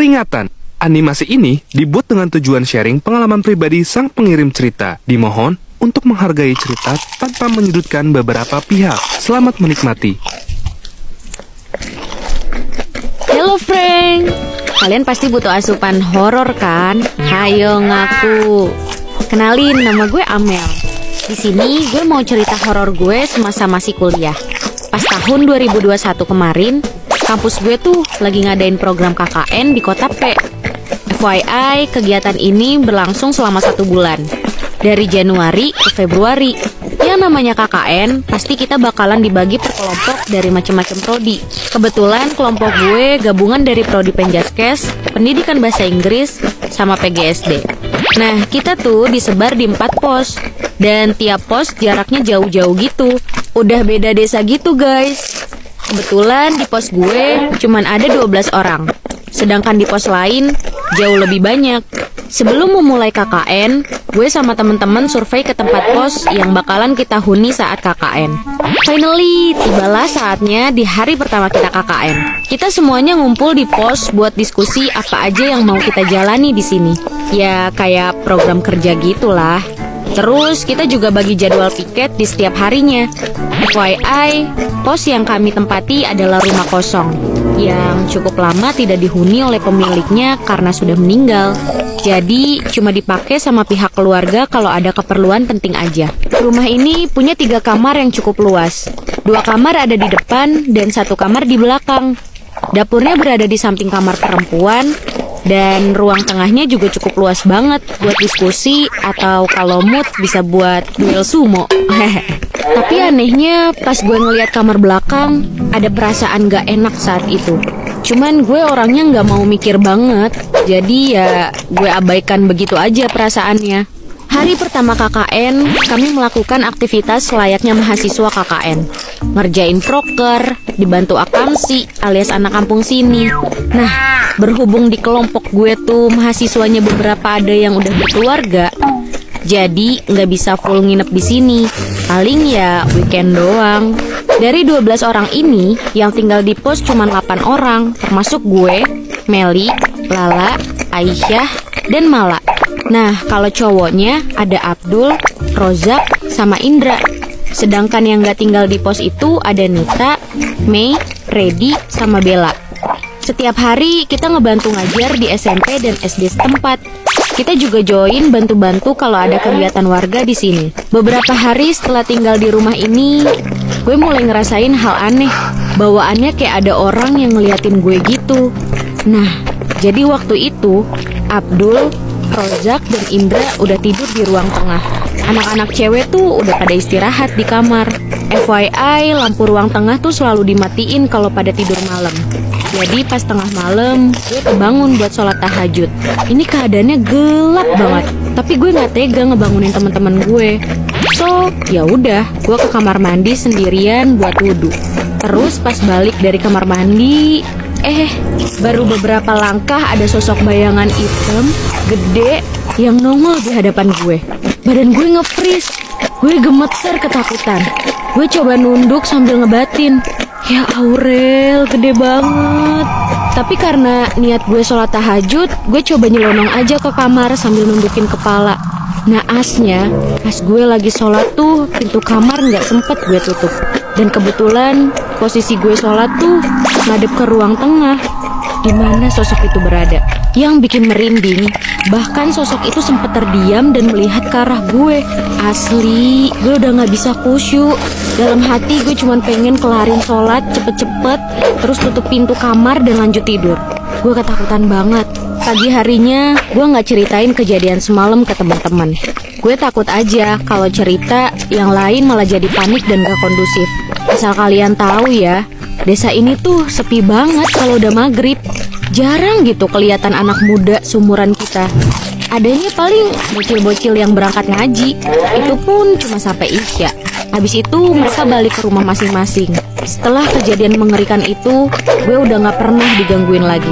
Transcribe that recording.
Peringatan, animasi ini dibuat dengan tujuan sharing pengalaman pribadi sang pengirim cerita. Dimohon untuk menghargai cerita tanpa menyudutkan beberapa pihak. Selamat menikmati. Halo Frank, kalian pasti butuh asupan horor kan? Hayo ngaku. Kenalin, nama gue Amel. Di sini gue mau cerita horor gue semasa masih kuliah. Pas tahun 2021 kemarin, kampus gue tuh lagi ngadain program KKN di Kota P. FYI, kegiatan ini berlangsung selama 1 bulan, dari Januari ke Februari. Yang namanya KKN, pasti kita bakalan dibagi per kelompok dari macam-macam prodi. Kebetulan kelompok gue gabungan dari prodi Penjaskes, Pendidikan Bahasa Inggris, sama PGSD. Nah, kita tuh disebar di 4 pos, dan tiap pos jaraknya jauh-jauh gitu. Udah beda desa gitu guys. Kebetulan di pos gue cuman ada 12 orang, sedangkan di pos lain jauh lebih banyak. Sebelum memulai KKN, gue sama temen-temen survei ke tempat pos yang bakalan kita huni saat KKN. Finally, tibalah saatnya di hari pertama kita KKN. Kita semuanya ngumpul di pos buat diskusi apa aja yang mau kita jalani di sini. Ya, kayak program kerja gitulah. Terus kita juga bagi jadwal piket di setiap harinya. FYI, pos yang kami tempati adalah rumah kosong yang cukup lama tidak dihuni oleh pemiliknya karena sudah meninggal. Jadi cuma dipakai sama pihak keluarga kalau ada keperluan penting aja. Rumah ini punya 3 kamar yang cukup luas. 2 kamar ada di depan dan 1 kamar di belakang. Dapurnya berada di samping kamar perempuan. Dan ruang tengahnya juga cukup luas banget buat diskusi atau kalau mood bisa buat duel sumo. Tapi anehnya pas gue ngeliat kamar belakang, ada perasaan gak enak saat itu. Cuman gue orangnya gak mau mikir banget, jadi ya gue abaikan begitu aja perasaannya. Hari pertama KKN, kami melakukan aktivitas layaknya mahasiswa KKN. Ngerjain proker, dibantu akamsi alias anak kampung sini. Nah, berhubung di kelompok gue tuh mahasiswanya beberapa ada yang udah berkeluarga, jadi nggak bisa full nginep di sini. Paling ya weekend doang. Dari 12 orang ini, yang tinggal di pos cuma 8 orang, termasuk gue, Meli, Lala, Aisyah, dan Mala. Nah, kalau cowoknya ada Abdul, Rozak, sama Indra. Sedangkan yang gak tinggal di pos itu ada Nita, Mei, Redi, sama Bella. Setiap hari kita ngebantu ngajar di SMP dan SD setempat. Kita juga join bantu-bantu kalau ada kegiatan warga di sini. Beberapa hari setelah tinggal di rumah ini, gue mulai ngerasain hal aneh. Bawaannya kayak ada orang yang ngeliatin gue gitu. Nah, jadi waktu itu Abdul, Rozak, dan Indra udah tidur di ruang tengah. Anak-anak cewek tuh udah pada istirahat di kamar. FYI, lampu ruang tengah tuh selalu dimatiin kalau pada tidur malam. Jadi pas tengah malam, gue kebangun buat sholat tahajud. Ini keadaannya gelap banget, tapi gue nggak tega ngebangunin teman-teman gue. So, ya udah, gue ke kamar mandi sendirian buat wudhu. Terus pas balik dari kamar mandi, baru beberapa langkah ada sosok bayangan hitam, gede, yang nongol di hadapan gue. Badan gue nge-freeze, gue gemeter ketakutan. Gue coba nunduk sambil ngebatin, ya Aurel, gede banget. Tapi karena niat gue sholat tahajud, gue coba nyelonong aja ke kamar sambil nundukin kepala. Naasnya, pas gue lagi sholat tuh, pintu kamar nggak sempet gue tutup. Dan kebetulan posisi gue sholat tuh ngadep ke ruang tengah, di mana sosok itu berada. Yang bikin merinding, bahkan sosok itu sempat terdiam dan melihat ke arah gue. Asli, gue udah gak bisa khusyuk. Dalam hati gue cuma pengen kelarin sholat cepet-cepet, terus tutup pintu kamar dan lanjut tidur. Gue ketakutan banget. Pagi harinya, gue gak ceritain kejadian semalam ke teman-teman. Gue takut aja kalau cerita yang lain malah jadi panik dan gak kondusif. Asal kalian tahu ya, desa ini tuh sepi banget kalau udah maghrib. Jarang gitu kelihatan anak muda seumuran kita. Adanya paling bocil-bocil yang berangkat ngaji. Itu pun cuma sampai Isya. Habis itu mereka balik ke rumah masing-masing. Setelah kejadian mengerikan itu, gue udah gak pernah digangguin lagi.